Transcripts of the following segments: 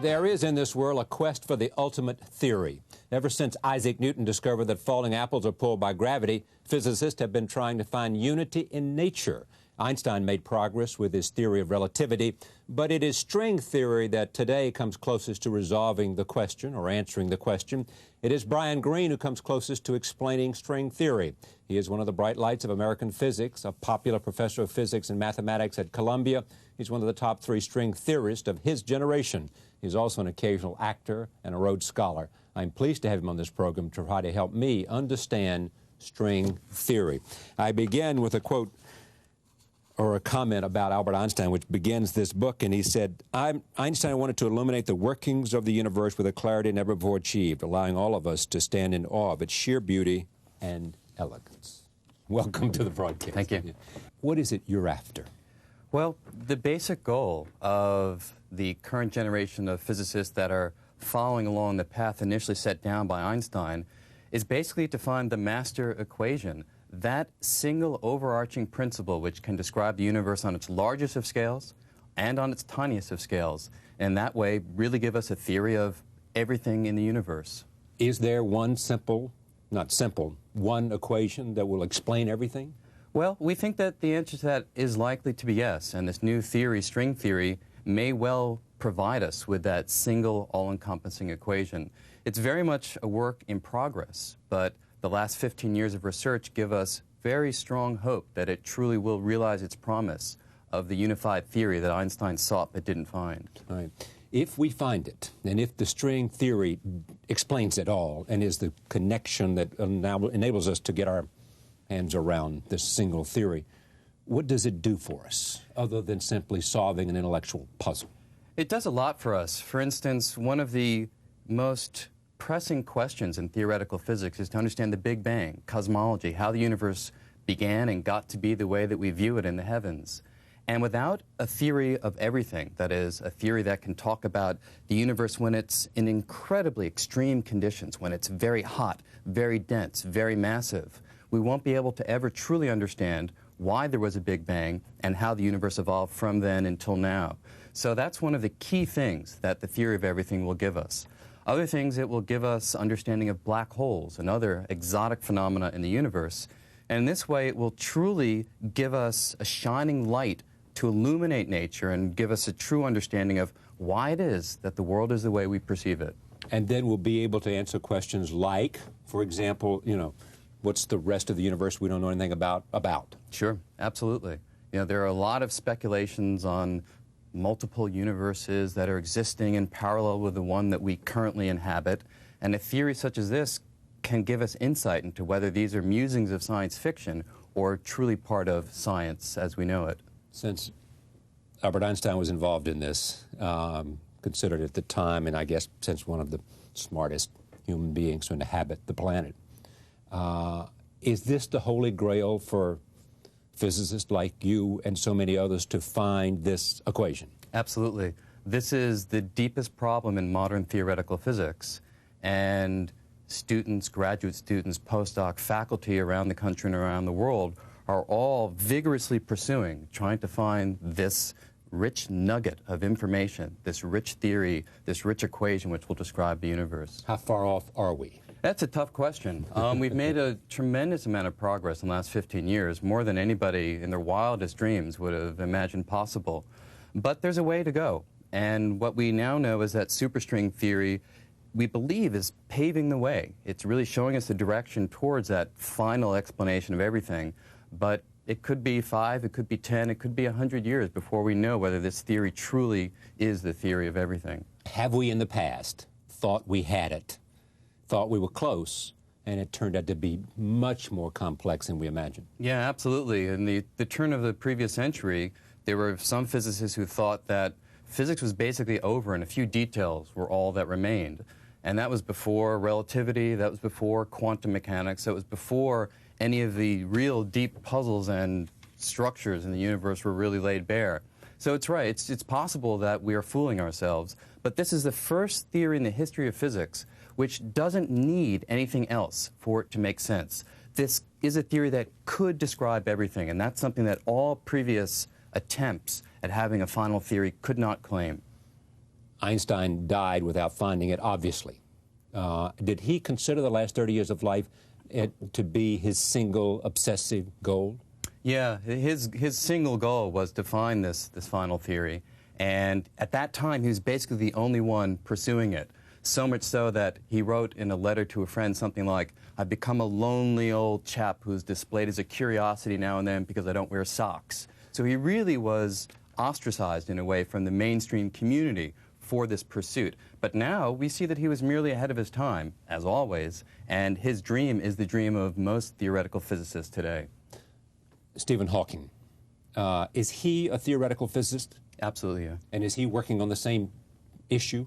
There is in this world a quest for the ultimate theory. Ever since Isaac Newton discovered that falling apples are pulled by gravity, physicists have been trying to find unity in nature. Einstein made progress with his theory of relativity, but it is string theory that today comes closest to resolving the question or answering the question. It is Brian Greene who comes closest to explaining string theory. He is one of the bright lights of American physics, a popular professor of physics and mathematics at Columbia. He's one of the top 3 string theorists of his generation. He's also an occasional actor and a Rhodes Scholar. I'm pleased to have him on this program to try to help me understand string theory. I begin with a quote or a comment about Albert Einstein, which begins this book, and he said, Einstein wanted to illuminate the workings of the universe with a clarity never before achieved, allowing all of us to stand in awe of its sheer beauty and elegance. Welcome to the broadcast. Thank you. What is it you're after? Well, the basic goal of the current generation of physicists that are following along the path initially set down by Einstein is basically to find the master equation, that single overarching principle which can describe the universe on its largest of scales and on its tiniest of scales, and that way really give us a theory of everything in the universe. Is there one one equation that will explain everything? Well, we think that the answer to that is likely to be yes, and this new theory, string theory, may well provide us with that single all-encompassing equation. It's very much a work in progress, but the last 15 years of research give us very strong hope that it truly will realize its promise of the unified theory that Einstein sought but didn't find. All right. If we find it, and if the string theory explains it all and is the connection that now enables us to get our hands around this single theory, what does it do for us other than simply solving an intellectual puzzle? It does a lot for us. For instance, one of the most pressing questions in theoretical physics is to understand the Big Bang, cosmology, how the universe began and got to be the way that we view it in the heavens. And without a theory of everything, that is, a theory that can talk about the universe when it's in incredibly extreme conditions, when it's very hot, very dense, very massive, we won't be able to ever truly understand why there was a Big Bang and how the universe evolved from then until now. So that's one of the key things that the theory of everything will give us. Other things, it will give us understanding of black holes and other exotic phenomena in the universe. And in this way, it will truly give us a shining light to illuminate nature and give us a true understanding of why it is that the world is the way we perceive it. And then we'll be able to answer questions like, for example, what's the rest of the universe we don't know anything about? Sure, absolutely. There are a lot of speculations on multiple universes that are existing in parallel with the one that we currently inhabit, and a theory such as this can give us insight into whether these are musings of science fiction or truly part of science as we know it. Since Albert Einstein was involved in this, considered at the time, and I guess since one of the smartest human beings to inhabit the planet, is this the holy grail for physicists like you and so many others to find this equation? Absolutely. This is the deepest problem in modern theoretical physics, and students, graduate students, postdoc faculty around the country and around the world are all vigorously pursuing, trying to find this rich nugget of information, this rich theory, this rich equation which will describe the universe. How far off are we? That's a tough question. We've made a tremendous amount of progress in the last 15 years, more than anybody in their wildest dreams would have imagined possible. But there's a way to go. And what we now know is that superstring theory, we believe, is paving the way. It's really showing us the direction towards that final explanation of everything. But it could be 5, it could be 10, it could be 100 years before we know whether this theory truly is the theory of everything. Have we in the past thought we had it, thought we were close, and it turned out to be much more complex than we imagined? Yeah, absolutely. In the turn of the previous century, there were some physicists who thought that physics was basically over and a few details were all that remained. And that was before relativity, that was before quantum mechanics, that was before any of the real deep puzzles and structures in the universe were really laid bare. So it's right, it's possible that we are fooling ourselves, but this is the first theory in the history of physics which doesn't need anything else for it to make sense. This is a theory that could describe everything, and that's something that all previous attempts at having a final theory could not claim. Einstein died without finding it, obviously. Did he consider the last 30 years of life to be his single obsessive goal? Yeah, his single goal was to find this final theory. And at that time, he was basically the only one pursuing it. So much so that he wrote in a letter to a friend something like, "I've become a lonely old chap who's displayed as a curiosity now and then because I don't wear socks." So he really was ostracized in a way from the mainstream community for this pursuit. But now we see that he was merely ahead of his time, as always, and his dream is the dream of most theoretical physicists today. Stephen Hawking, is he a theoretical physicist? Absolutely, yeah. And is he working on the same issue?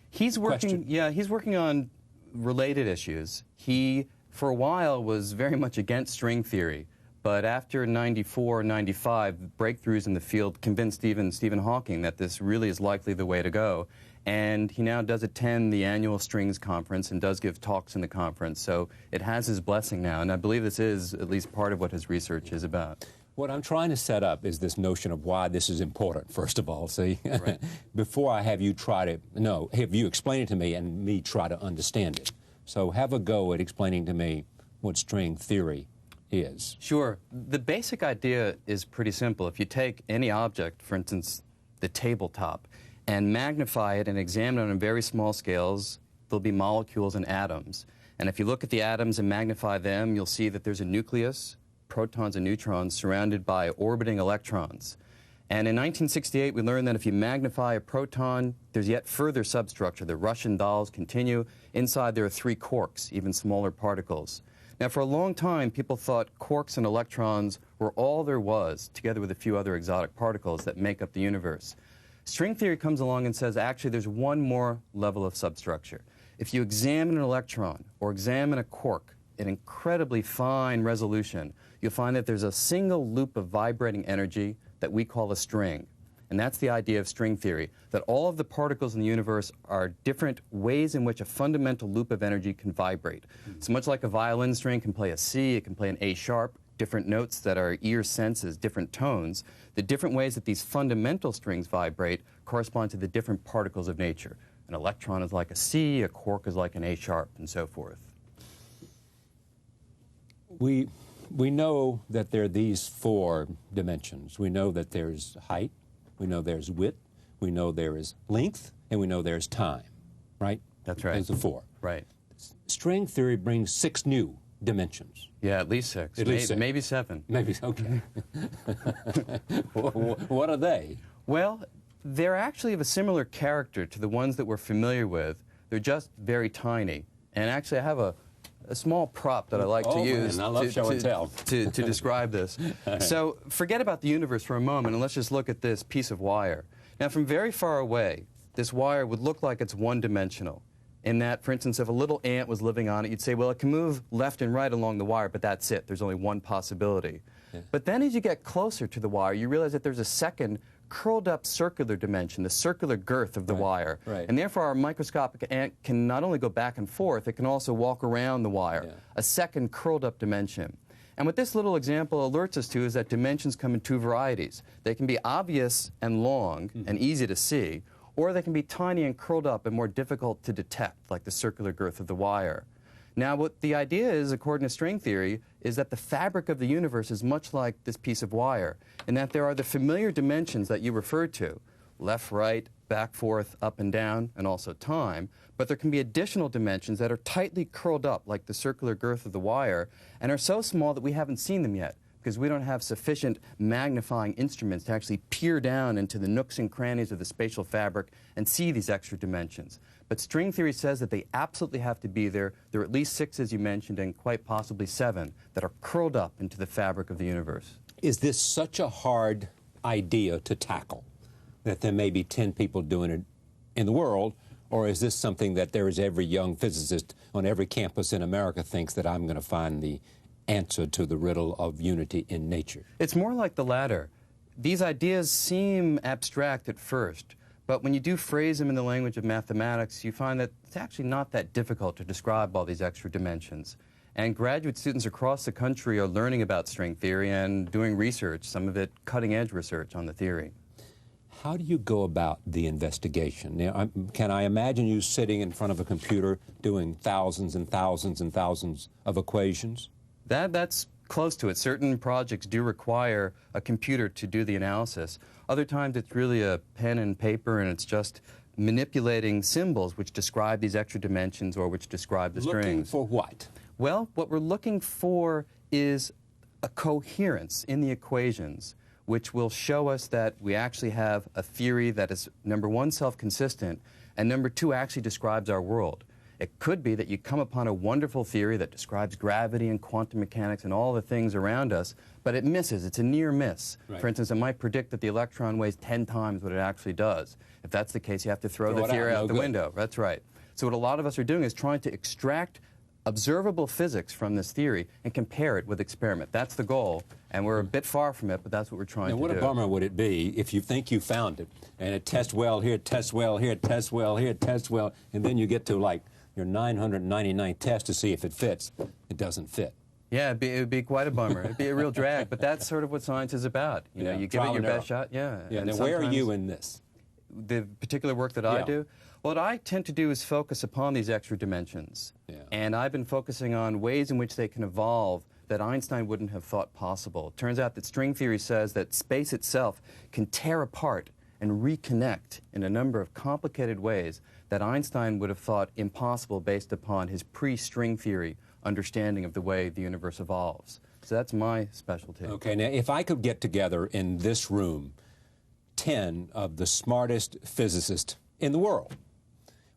He's working, Question. yeah, he's working on related issues. He, for a while, was very much against string theory, but after 94, 95, breakthroughs in the field convinced even Stephen Hawking that this really is likely the way to go. And he now does attend the annual Strings Conference and does give talks in the conference. So it has his blessing now, and I believe this is at least part of what his research is about. What I'm trying to set up is this notion of why this is important, first of all, see? Right. Before I have you try to, no, have you explain it to me and me try to understand it. So have a go at explaining to me what string theory is. Sure. The basic idea is pretty simple. If you take any object, for instance, the tabletop, and magnify it and examine it on very small scales, there'll be molecules and atoms. And if you look at the atoms and magnify them, you'll see that there's a nucleus, protons and neutrons, surrounded by orbiting electrons. And in 1968, we learned that if you magnify a proton, there's yet further substructure. The Russian dolls continue. Inside there are 3 quarks, even smaller particles. Now, for a long time, people thought quarks and electrons were all there was, together with a few other exotic particles that make up the universe. String theory comes along and says, actually, there's one more level of substructure. If you examine an electron or examine a quark in incredibly fine resolution, you'll find that there's a single loop of vibrating energy that we call a string. And that's the idea of string theory, that all of the particles in the universe are different ways in which a fundamental loop of energy can vibrate. So much like a violin string can play a C, it can play an A sharp, different notes that our ear senses, different tones, the different ways that these fundamental strings vibrate correspond to the different particles of nature. An electron is like a C, a quark is like an A sharp, and so forth. We know that there are these 4 dimensions. We know that there's height, we know there's width, we know there is length, and we know there's time, right? That's right. There's the 4. Right. String theory brings 6 new dimensions. Yeah, at least 6. At least 6. Maybe 7. Maybe, okay. What are they? Well, they're actually of a similar character to the ones that we're familiar with. They're just very tiny. And actually, I have a small prop that I like to use I love show and tell. to describe this. So forget about the universe for a moment, and let's just look at this piece of wire. Now, from very far away, this wire would look like it's one-dimensional. In that, for instance, if a little ant was living on it, you'd say, well, it can move left and right along the wire, but that's it. There's only one possibility. Yeah. But then as you get closer to the wire, you realize that there's a second curled up circular dimension, the circular girth of the wire. Right. And therefore, our microscopic ant can not only go back and forth, it can also walk around the wire, a second curled up dimension. And what this little example alerts us to is that dimensions come in 2 varieties. They can be obvious and long and easy to see, or they can be tiny and curled up and more difficult to detect, like the circular girth of the wire. Now, what the idea is, according to string theory, is that the fabric of the universe is much like this piece of wire, in that there are the familiar dimensions that you referred to, left, right, back, forth, up and down, and also time, but there can be additional dimensions that are tightly curled up, like the circular girth of the wire, and are so small that we haven't seen them yet, because we don't have sufficient magnifying instruments to actually peer down into the nooks and crannies of the spatial fabric and see these extra dimensions. But string theory says that they absolutely have to be there. There are at least 6, as you mentioned, and quite possibly 7 that are curled up into the fabric of the universe. Is this such a hard idea to tackle that there may be 10 people doing it in the world, or is this something that there is every young physicist on every campus in America thinks that I'm going to find the answer to the riddle of unity in nature? It's more like the latter. These ideas seem abstract at first, but when you do phrase them in the language of mathematics, you find that it's actually not that difficult to describe all these extra dimensions. And graduate students across the country are learning about string theory and doing research, some of it cutting-edge research on the theory. How do you go about the investigation? Now, can I imagine you sitting in front of a computer doing thousands and thousands and thousands of equations? That's close to it. Certain projects do require a computer to do the analysis. Other times it's really a pen and paper, and it's just manipulating symbols which describe these extra dimensions or which describe the strings. Looking for what? Well, what we're looking for is a coherence in the equations which will show us that we actually have a theory that is, number one, self-consistent, and number two, actually describes our world. It could be that you come upon a wonderful theory that describes gravity and quantum mechanics and all the things around us, but it misses. It's a near miss. Right. For instance, it might predict that the electron weighs 10 times what it actually does. If that's the case, you have to throw the theory out the window. That's right. So what a lot of us are doing is trying to extract observable physics from this theory and compare it with experiment. That's the goal, and we're a bit far from it, but that's what we're trying to do. What a bummer would it be if you think you found it, and it tests well here, it tests well here, it tests well here, it tests well, and then you get to, like, your 999th test to see if it fits. It doesn't fit. Yeah, it would be quite a bummer. It'd be a real drag, but that's sort of what science is about. You know, you give it your best shot. Yeah. Yeah. Now, where are you in this? The particular work that I do? What I tend to do is focus upon these extra dimensions. Yeah. And I've been focusing on ways in which they can evolve that Einstein wouldn't have thought possible. It turns out that string theory says that space itself can tear apart and reconnect in a number of complicated ways that Einstein would have thought impossible based upon his pre-string theory understanding of the way the universe evolves. So that's my specialty. Okay, now if I could get together in this room 10 of the smartest physicists in the world,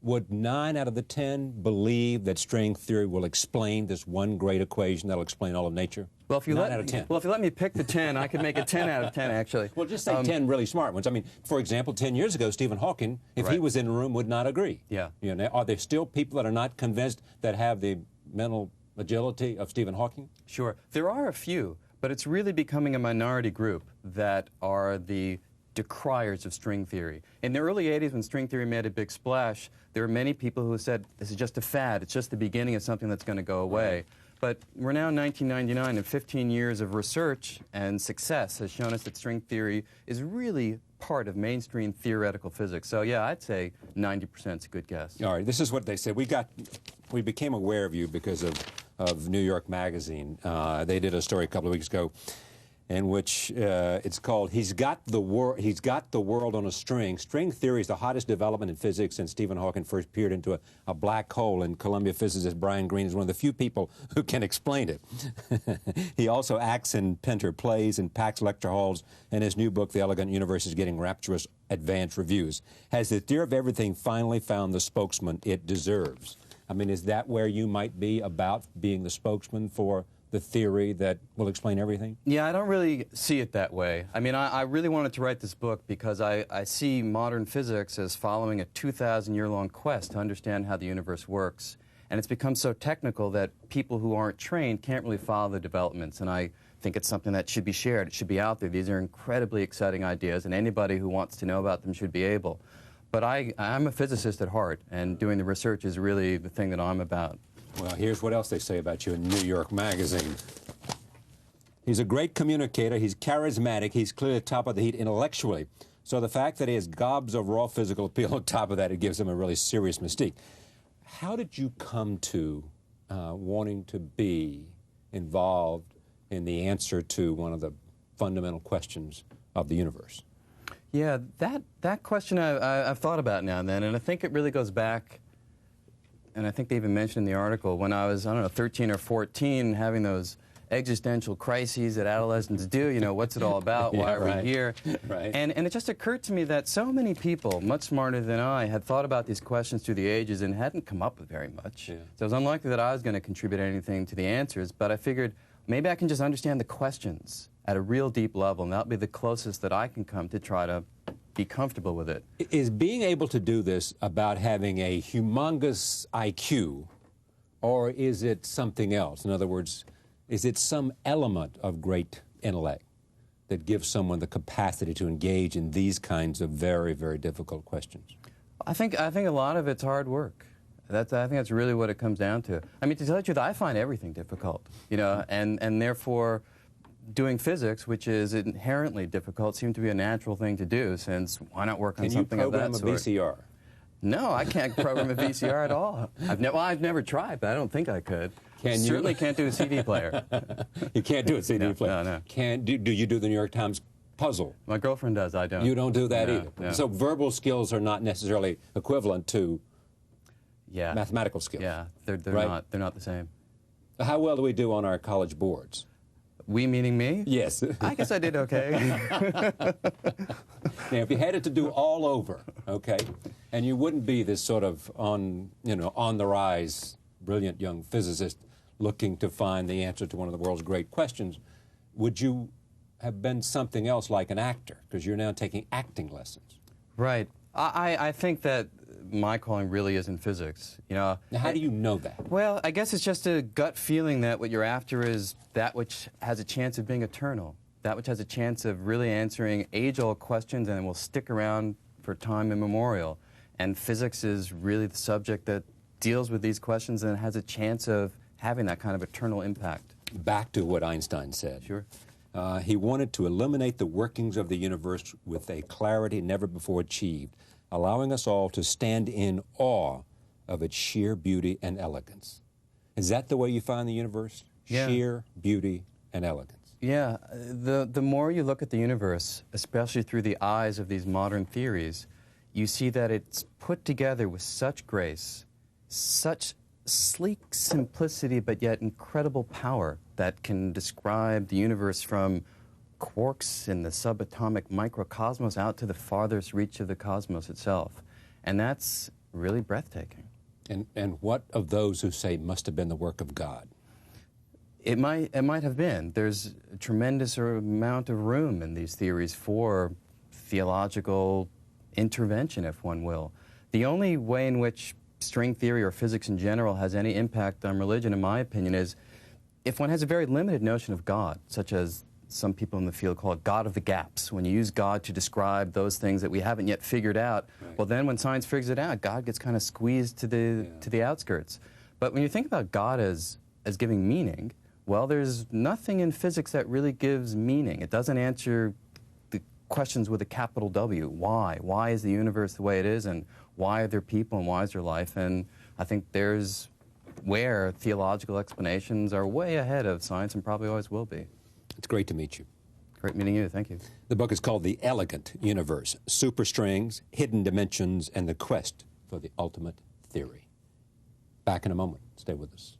would 9 out of the 10 believe that string theory will explain this one great equation that'll explain all of nature? Well, if you 9 out of 10. Well, if you let me pick the 10, I could make it 10 out of 10, actually. Well, just say 10 really smart ones. I mean, for example, 10 years ago, Stephen Hawking, if he was in a room, would not agree. Yeah. You know, are there still people that are not convinced that have the mental agility of Stephen Hawking? Sure. There are a few, but it's really becoming a minority group that are the decriers of string theory. In the early 80s, when string theory made a big splash, there were many people who said, this is just a fad, it's just the beginning of something that's going to go away. Right. But we're now in 1999, and 15 years of research and success has shown us that string theory is really part of mainstream theoretical physics. So yeah, I'd say 90% is a good guess. All right, this is what they said. We became aware of you because of New York Magazine. They did a story a couple of weeks ago in which it's called He's Got the World on a String. String theory is the hottest development in physics since Stephen Hawking first peered into a black hole, and Columbia physicist Brian Greene is one of the few people who can explain it. He also acts in Pinter plays and packs lecture halls, and his new book, The Elegant Universe, is getting rapturous advanced reviews. Has the theory of everything finally found the spokesman it deserves? I mean, is that where you might be about being the spokesman for the theory that will explain everything? Yeah, I don't really see it that way. I mean, I really wanted to write this book because I see modern physics as following a 2,000-year-long quest to understand how the universe works. And it's become so technical that people who aren't trained can't really follow the developments. And I think it's something that should be shared. It should be out there. These are incredibly exciting ideas, and anybody who wants to know about them should be able. But I'm a physicist at heart, and doing the research is really the thing that I'm about. Well, here's what else they say about you in New York Magazine. He's a great communicator. He's charismatic. He's clearly top of the heap intellectually. So the fact that he has gobs of raw physical appeal on top of that, it gives him a really serious mystique. How did you come to wanting to be involved in the answer to one of the fundamental questions of the universe? Yeah, that question I've thought about now and then, and I think it really goes back, and I think they even mentioned in the article, when I was, I don't know, 13 or 14, having those existential crises that adolescents do, you know, what's it all about, why are we here? Right. And it just occurred to me that so many people, much smarter than I, had thought about these questions through the ages and hadn't come up with very much. Yeah. So it was unlikely that I was going to contribute anything to the answers, but I figured maybe I can just understand the questions at a real deep level, and that'll be the closest that I can come to try to be comfortable with it. Is being able to do this about having a humongous IQ, or is it something else? In other words, is it some element of great intellect that gives someone the capacity to engage in these kinds of very, very difficult questions? I think a lot of it's hard work. I think that's really what it comes down to. I mean, to tell you the truth, I find everything difficult, you know, and therefore doing physics, which is inherently difficult, seemed to be a natural thing to do, since why not work on something of that sort? Can you program a VCR? No, I can't program a VCR at all. I've never tried, but I don't think I could. Certainly can't do a CD player. You can't do a CD player? No. Do you do the New York Times puzzle? My girlfriend does, I don't. You don't do that No, either? no. So verbal skills are not necessarily equivalent to mathematical skills? Yeah, they're not the same. How well do we do on our college boards? We meaning me? Yes. I guess I did okay. Now, if you had it to do all over, okay, and you wouldn't be this sort of on the rise, brilliant young physicist looking to find the answer to one of the world's great questions, would you have been something else like an actor? Because you're now taking acting lessons. Right. I think that my calling really is in physics. Now, how do you know that? Well, I guess it's just a gut feeling that what you're after is that which has a chance of being eternal, that which has a chance of really answering age-old questions and will stick around for time immemorial. And physics is really the subject that deals with these questions and has a chance of having that kind of eternal impact. Back to what Einstein said. Sure. He wanted to illuminate the workings of the universe with a clarity never before achieved, allowing us all to stand in awe of its sheer beauty and elegance. Is that the way you find the universe? Yeah. Sheer beauty and elegance. Yeah. The more you look at the universe, especially through the eyes of these modern theories, you see that it's put together with such grace, such sleek simplicity, but yet incredible power that can describe the universe from quarks in the subatomic microcosmos out to the farthest reach of the cosmos itself. And that's really breathtaking. And what of those who say must have been the work of God? It might have been. There's a tremendous amount of room in these theories for theological intervention, if one will. The only way in which string theory or physics in general has any impact on religion, in my opinion, is if one has a very limited notion of God, such as some people in the field call it God of the gaps. When you use God to describe those things that we haven't yet figured out, right. Well, then when science figures it out, God gets kind of squeezed to the outskirts. But when you think about God as giving meaning, well, there's nothing in physics that really gives meaning. It doesn't answer the questions with a capital W. Why? Why is the universe the way it is? And why are there people and why is there life? And I think there's where theological explanations are way ahead of science and probably always will be. It's great to meet you. Great meeting you. Thank you. The book is called The Elegant Universe, Superstrings, Hidden Dimensions, and the Quest for the Ultimate Theory. Back in a moment. Stay with us.